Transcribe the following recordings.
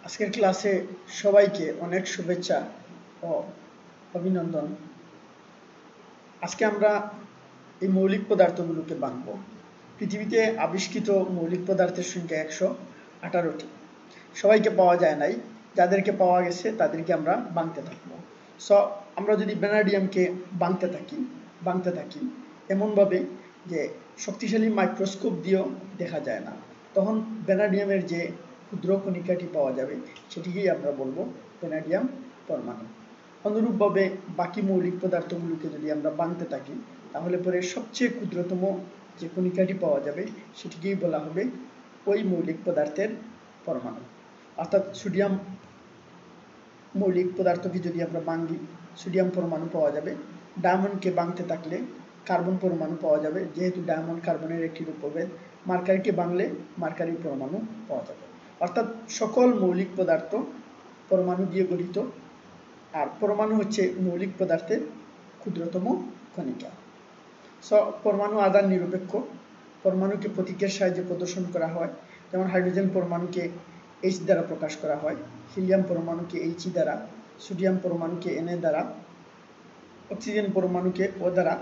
আজকের ক্লাসে সবাইকে অনেক শুভেচ্ছা ও অভিনন্দন। আজকে আমরা এই মৌলিক পদার্থগুলোকে ভাঙব। পৃথিবীতে আবিষ্কৃত মৌলিক পদার্থের সংখ্যা 118টি। সবাইকে পাওয়া যায় নাই, যাদেরকে পাওয়া গেছে তাদেরকে আমরা ভাঙতে থাকবো। আমরা যদি ভ্যানাডিয়ামকে ভাঙতে থাকি এমনভাবে যে শক্তিশালী মাইক্রোস্কোপ দিয়েও দেখা যায় না, তখন ভ্যানাডিয়ামের যে ক্ষুদ্র কণিকাটি পাওয়া যাবে সেটিকেই আমরা বলবো ভ্যানাডিয়াম পরমাণু। অনুরূপভাবে বাকি মৌলিক পদার্থগুলোকে যদি আমরা ভাঙতে থাকি তাহলে পরে সবচেয়ে ক্ষুদ্রতম যে কণিকাটি পাওয়া যাবে সেটিকেই বলা হবে ওই মৌলিক পদার্থের পরমাণু। অর্থাৎ সোডিয়াম মৌলিক পদার্থকে যদি আমরা ভাঙি সোডিয়াম পরমাণু পাওয়া যাবে। ডায়মন্ডকে ভাঙতে থাকলে কার্বন পরমাণু পাওয়া যাবে, যেহেতু ডায়মন্ড কার্বনের একটি রূপভেদ। মার্কারিকে ভাঙলে মার্কারি পরমাণু পাওয়া যাবে। অর্থাৎ সকল মৌলিক পদার্থ পরমাণু দিয়ে গঠিত, আর পরমাণু হচ্ছে মৌলিক পদার্থের ক্ষুদ্রতম কণিকা। পরমাণু আধান নিরপেক্ষ। পরমাণুকে প্রতীকের সাহায্যে প্রদর্শন করা হয়, যেমন হাইড্রোজেন পরমাণুকে H দ্বারা প্রকাশ করা হয়, হিলিয়াম পরমাণুকে He দ্বারা, সোডিয়াম পরমাণুকে Na দ্বারা, অক্সিজেন পরমাণুকে O দ্বারা,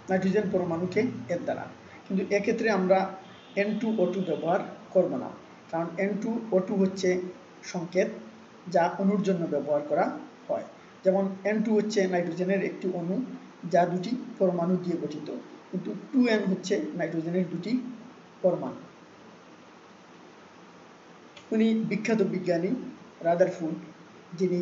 নাইট্রোজেন পরমাণুকে এর দ্বারা। কিন্তু এক্ষেত্রে আমরা N2O2 ব্যবহার করব না, কারণ N2O2 হচ্ছে সংকেত যা অণুর জন্য ব্যবহার করা হয়। যেমন N2 হচ্ছে নাইট্রোজেনের একটি অণু যা দুটি পরমাণু দিয়ে গঠিত, কিন্তু 2N হচ্ছে নাইট্রোজেনের দুটি পরমাণু। উনি বিখ্যাত বিজ্ঞানী রাদারফোর্ড, যিনি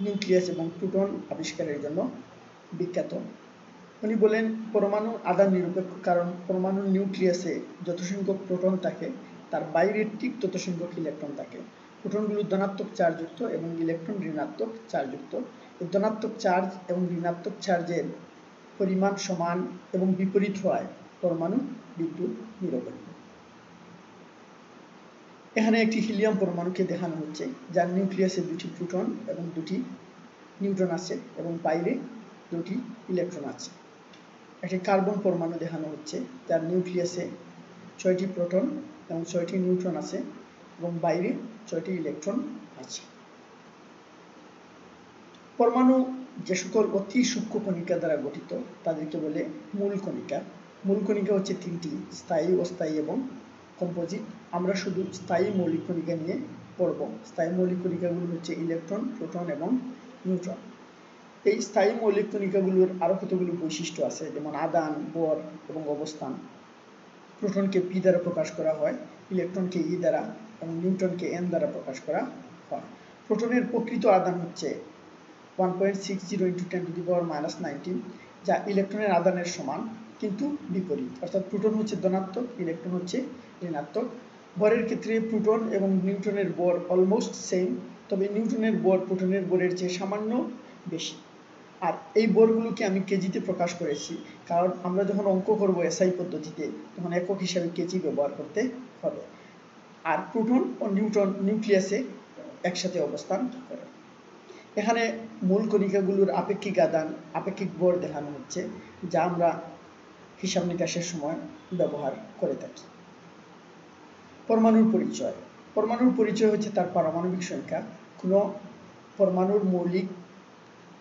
নিউক্লিয়াস এবং প্রোটন আবিষ্কারের জন্য বিখ্যাত। উনি বলেন পরমাণু আধান নিরপেক্ষ, কারণ পরমাণুর নিউক্লিয়াসে যত সংখ্যক প্রোটন থাকে তার বাইরে ঠিক তত সংখ্যক ইলেকট্রন থাকে। প্রোটনগুলো ধনাত্মক চার্জযুক্ত এবং ইলেকট্রন ঋণাত্মক চার্জযুক্ত। এই ধনাত্মক চার্জ এবং ঋণাত্মক চার্জের পরিমাণ সমান এবং বিপরীত হওয়ায় পরমাণু বিদ্যুৎ নিরপেক্ষ। এখানে একটি হিলিয়াম পরমাণুকে দেখানো হচ্ছে, যার নিউক্লিয়াসে দুটি প্রোটন এবং দুটি নিউট্রন আছে এবং বাইরে দুটি ইলেকট্রন আছে। একটি কার্বন পরমাণু দেখানো হচ্ছে, যার নিউক্লিয়াসে 6টি প্রোটন এবং 6টি নিউট্রন আছে এবং বাইরে 6টি ইলেকট্রন আছে। পরমাণু যে সকল অতি সূক্ষ্ম কণিকা দ্বারা গঠিত তাদেরকে বলে মূল কণিকা। মূল কণিকা হচ্ছে 3টি: স্থায়ী, অস্থায়ী এবং কম্পোজিট। আমরা শুধু স্থায়ী মৌলিক কণিকা নিয়ে পড়ব। স্থায়ী মৌলিক কণিকাগুলো হচ্ছে ইলেকট্রন, প্রোটন এবং নিউট্রন। এই স্থায়ী মৌলিক কণিকাগুলোর আরও কতগুলো বৈশিষ্ট্য আছে, যেমন আদান, ভর এবং অবস্থান। প্রোটনকে P দ্বারা প্রকাশ করা হয়, ইলেকট্রনকে E দ্বারা এবং নিউট্রনকে N দ্বারা প্রকাশ করা হয়। প্রোটনের প্রকৃত আদান হচ্ছে 1.60 × 10⁻⁻19, যা ইলেকট্রনের আদানের সমান কিন্তু বিপরীত। অর্থাৎ প্রোটন হচ্ছে ধনাত্মক, ইলেকট্রন হচ্ছে ঋণাত্মক। ভরের ক্ষেত্রে প্রোটন এবং নিউট্রনের ভর অলমোস্ট সেম, তবে নিউট্রনের ভর প্রোটনের ভরের চেয়ে সামান্য বেশি। আর এই ভরগুলোকে আমি কেজিতে প্রকাশ করেছি, কারণ আমরা যখন অঙ্ক করব SI পদ্ধতিতে তখন একক হিসাবে কেজি ব্যবহার করতে হবে। আর প্রোটন ও নিউট্রন নিউক্লিয়াসে একসাথে অবস্থান করে। এখানে মূল কণিকাগুলোর আপেক্ষিক আদান, আপেক্ষিক ভর দেখানো হচ্ছে, যা আমরা হিসাব নিকাশের সময় ব্যবহার করে থাকি। পরমাণুর পরিচয়। পরমাণুর পরিচয় হচ্ছে তার পারমাণবিক সংখ্যা।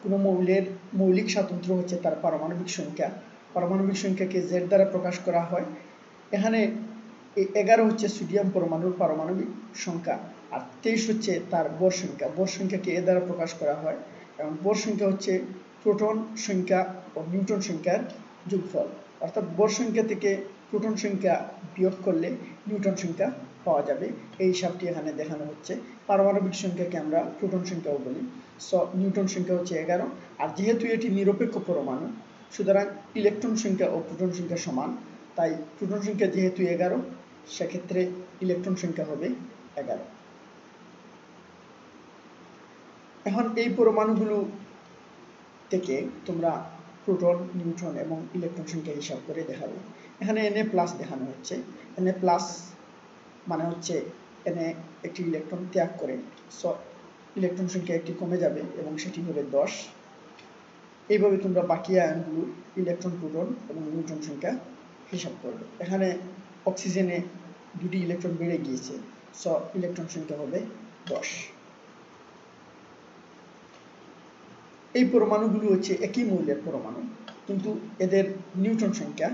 কোনো মৌলের মৌলিক স্বাতন্ত্র্য হচ্ছে তার পারমাণবিক সংখ্যা। পারমাণবিক সংখ্যাকে Z দ্বারা প্রকাশ করা হয়। এখানে 11 হচ্ছে সোডিয়াম পরমাণুর পারমাণবিক সংখ্যা, আর 23 হচ্ছে তার ভর সংখ্যা। ভর সংখ্যাকে A দ্বারা প্রকাশ করা হয় এবং ভর সংখ্যা হচ্ছে প্রোটন সংখ্যা ও নিউট্রন সংখ্যার যোগফল। অর্থাৎ ভর সংখ্যা থেকে প্রোটন সংখ্যা বিয়োগ করলে নিউট্রন সংখ্যা পাওয়া যাবে। এই হিসাবটি এখানে দেখানো হচ্ছে। পারমাণবিক সংখ্যাকে আমরা প্রোটন সংখ্যাও বলি। নিউট্রন সংখ্যা হচ্ছে 11, আর যেহেতু এটি নিরপেক্ষ পরমাণু সুতরাং ইলেকট্রন সংখ্যা ও প্রোটন সংখ্যা সমান, তাই প্রোটন সংখ্যা যেহেতু 11 সেক্ষেত্রে ইলেকট্রন সংখ্যা হবে 11। এখন এই পরমাণুগুলো থেকে তোমরা প্রোটন, নিউট্রন এবং ইলেকট্রন সংখ্যা হিসাব করে দেখাবে। এখানে Na+ দেখানো হচ্ছে। Na+ মানে হচ্ছে Na একটি ইলেকট্রন ত্যাগ করে, ইলেকট্রন সংখ্যা একটি কমে যাবে এবং সেটি হবে 10। এইভাবে তোমরা বাকি আয়নগুলো ইলেকট্রন, প্রোটন এবং নিউট্রন সংখ্যা হিসাব করবে। এখানে অক্সিজেনে 2টি ইলেকট্রন বেড়ে গিয়েছে, ইলেকট্রন সংখ্যা হবে 10। এই পরমাণুগুলো হচ্ছে একই মৌলের পরমাণু, কিন্তু এদের নিউট্রন সংখ্যা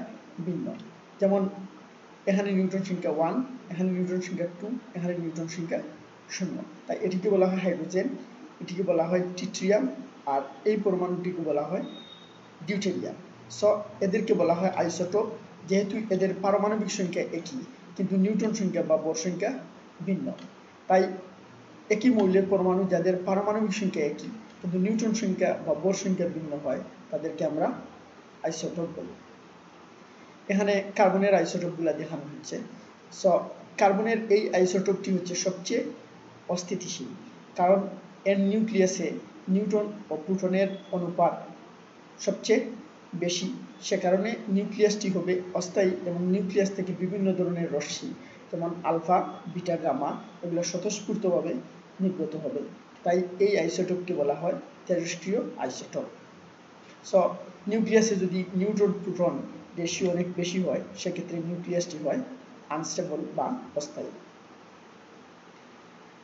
ভিন্ন। যেমন এখানে নিউট্রন সংখ্যা 1, এখানে নিউট্রন সংখ্যা 2, এখানে নিউট্রন সংখ্যা 0। তাই এটিকে বলা হয় হাইড্রোজেন, এটিকে বলা হয় ট্রিটিয়াম, আর এই পরমাণুটিকে বলা হয় ডিউটেরিয়াম। সো এদেরকে বলা হয় আইসোটোপ, যেহেতু এদের পারমাণবিক সংখ্যা একই কিন্তু নিউট্রন সংখ্যা বা ভর সংখ্যা ভিন্ন। তাই একই মৌলের পরমাণু যাদের পারমাণবিক সংখ্যা একই কিন্তু নিউট্রন সংখ্যা বা ভর সংখ্যা ভিন্ন হয় তাদেরকে আমরা আইসোটোপ বলি। এখানে কার্বনের আইসোটোপগুলো দেখানো হচ্ছে। সো কার্বনের এই আইসোটোপটি হচ্ছে সবচেয়ে অস্থিতিশীল, কারণ এর নিউক্লিয়াসে নিউট্রন ও প্রোটনের অনুপাত সবচেয়ে বেশি। সে কারণে নিউক্লিয়াসটি হবে অস্থায়ী এবং নিউক্লিয়াস থেকে বিভিন্ন ধরনের রশ্মি যেমন আলফা, বিটা, গামা এগুলো স্বতঃস্ফূর্তভাবে নির্গত হবে। তাই এই আইসোটোপকে বলা হয় তেজস্ক্রিয় আইসোটোপ। সো নিউক্লিয়াসে যদি নিউট্রন প্রোটন রেশিও অনেক বেশি হয় সেক্ষেত্রে নিউক্লিয়াসটি হয় আনস্টেবল বা অস্থায়ী।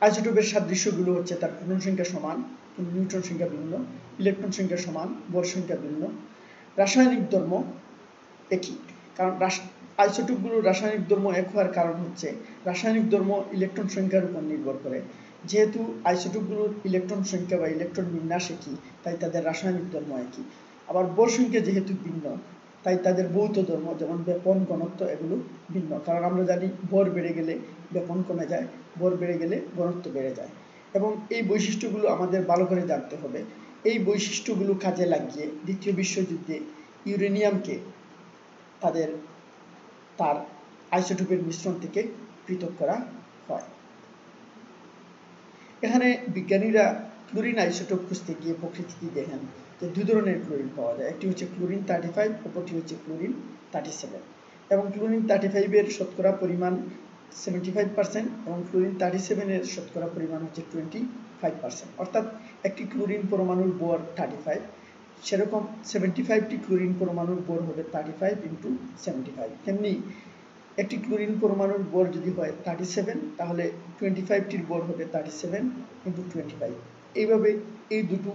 আইসোটোপের সাদৃশ্যগুলো হচ্ছে তার প্রোটন সংখ্যা সমান কিন্তু নিউট্রন সংখ্যা ভিন্ন, ইলেকট্রন সংখ্যা সমান, ভর সংখ্যা ভিন্ন। রাসায়নিক ধর্ম একই, কারণ আইসোটোপগুলোর রাসায়নিক ধর্ম এক হওয়ার কারণ হচ্ছে রাসায়নিক ধর্ম ইলেকট্রন সংখ্যার উপর নির্ভর করে। যেহেতু আইসোটোপগুলোর ইলেকট্রন সংখ্যা বা ইলেকট্রন বিন্যাস একই তাই তাদের রাসায়নিক ধর্ম একই। আবার ভর সংখ্যা যেহেতু ভিন্ন তাই তাদের ভৌত ধর্ম যেমন ব্যাপন, ঘনত্ব এগুলো ভিন্ন। কারণ আমরা জানি ভর বেড়ে গেলে ব্যাপন কমে যায়, ভর বেড়ে গেলে ঘনত্ব বেড়ে যায়। এবং এই বৈশিষ্ট্যগুলো আমাদের ভালো করে জানতে হবে। এই বৈশিষ্ট্যগুলো কাজে লাগিয়ে দ্বিতীয় বিশ্বযুদ্ধে ইউরেনিয়ামকে তার আইসোটোপের মিশ্রণ থেকে পৃথক করা হয়। এখানে বিজ্ঞানীরা ক্লোরিন আইসোটোপ খুঁজতে গিয়ে প্রকৃতিতে দেখেন যে দুই ধরনের ক্লোরিন পাওয়া যায়। একটি হচ্ছে ক্লোরিন 35, অপরটি হচ্ছে ক্লোরিন 37। এবং ক্লোরিন 35 এর শতকরা পরিমাণ 75% এবং ক্লোরিন 37 এর শতকরা পরিমাণ হচ্ছে 25%। অর্থাৎ একটি ক্লোরিন পরমাণুর ভর 35, সেরকম 75টি ক্লোরিন পরমাণুর ভর হবে 35 × 75। তেমনি একটি ক্লোরিন পরমাণুর ভর যদি হয় 37 তাহলে 25টির ভর হবে 37 × 25। এইভাবে এই দুটো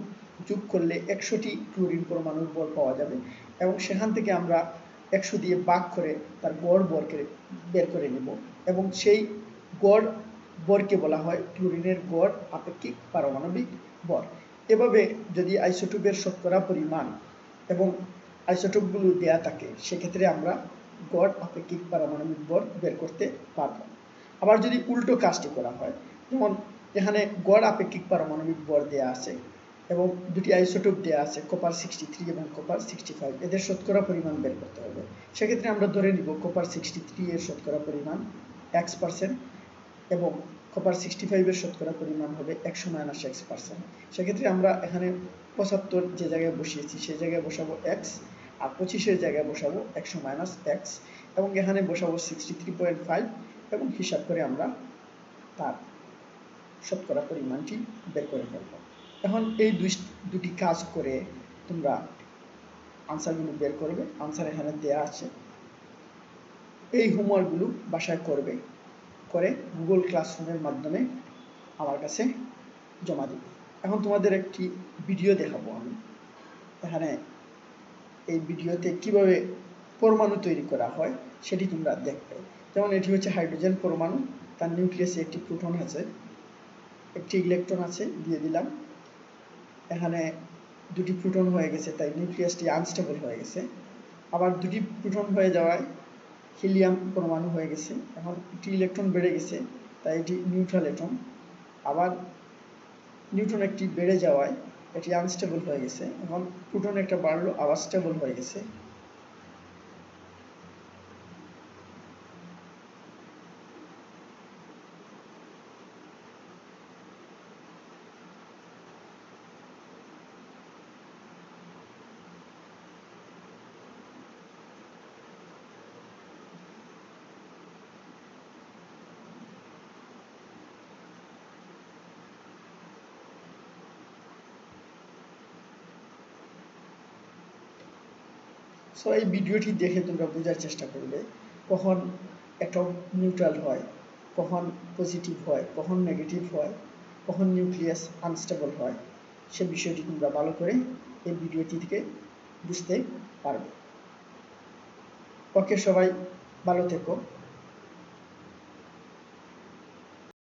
যোগ করলে 100টি ক্লোরিন পরমাণুর ভর পাওয়া যাবে এবং সেখান থেকে আমরা 100 দিয়ে ভাগ করে তার ভরকে বের করে নেব এবং সেই গড় ভরকে বলা হয় ক্লোরিনের গড় আপেক্ষিক পারমাণবিক ভর। এভাবে যদি আইসোটোপের শতকরা পরিমাণ এবং আইসোটোপগুলো দেয়া থাকে সেক্ষেত্রে আমরা গড় আপেক্ষিক পারমাণবিক ভর বের করতে পারব। আবার যদি উল্টো কাজটি করা হয়, যেমন এখানে গড় আপেক্ষিক পারমাণবিক ভর দেয়া আছে এবং দুটি আইসোটোপ দেয়া আছে কপার 63 এবং কপার 65, এদের শতকরা পরিমাণ বের করতে হবে। সেক্ষেত্রে আমরা ধরে নিব কপার 63 এর শতকরা পরিমাণ X% এবং কপার 65 এর শতকরা পরিমাণ হবে 100 - X%। সেক্ষেত্রে আমরা এখানে 75 যে জায়গায় বসিয়েছি সেই জায়গায় বসাবো X, আর 25 এর জায়গায় বসাবো 100 - X এবং এখানে বসাবো 63.5 এবং হিসাব করে আমরা তার শতকরা পরিমাণটি বের করে ফেলব। এখন এই দুটি কাজ করে তোমরা আনসারগুলো বের করবে। আনসার এখানে দেয়া আছে। এই হোমওয়ার্কগুলো বাসায় করবে, করে গুগল ক্লাসরুমের মাধ্যমে আমার কাছে জমা দেবে। এখন তোমাদের একটি ভিডিও দেখাবো আমি। এখানে এই ভিডিওতে কিভাবে পরমাণু তৈরি করা হয় সেটি তোমরা দেখবে। যেমন এটি হচ্ছে হাইড্রোজেন পরমাণু, তার নিউক্লিয়াসে একটি প্রোটন আছে, একটি ইলেকট্রন আছে, দিয়ে দিলাম। এখানে দুটি প্রোটন হয়ে গেছে তাই নিউক্লিয়াসটি আনস্টেবল হয়ে গেছে। আবার দুটি প্রোটন হয়ে যাওয়ায় হিলিয়াম পরমাণু হয়ে গেছে। এখন একটি ইলেকট্রন বেড়ে গেছে তাই এটি নিউট্রাল অ্যাটম। আবার নিউট্রন একটি বেড়ে যাওয়ায় এটি আনস্টেবল হয়ে গেছে। এখন প্রোটন একটা বাড়লো, আবার স্টেবল হয়ে গেছে। সো এই ভিডিওটি দেখে তোমরা বোঝার চেষ্টা করবে কখন অ্যাটম নিউট্রাল হয়, কখন পজিটিভ হয়, কখন নেগেটিভ হয়, কখন নিউক্লিয়াস আনস্টেবল হয় সে বিষয়টি তোমরা ভালো করে এই ভিডিওটি থেকে বুঝতে পারবে। ওকে, সবাই ভালো থেকো।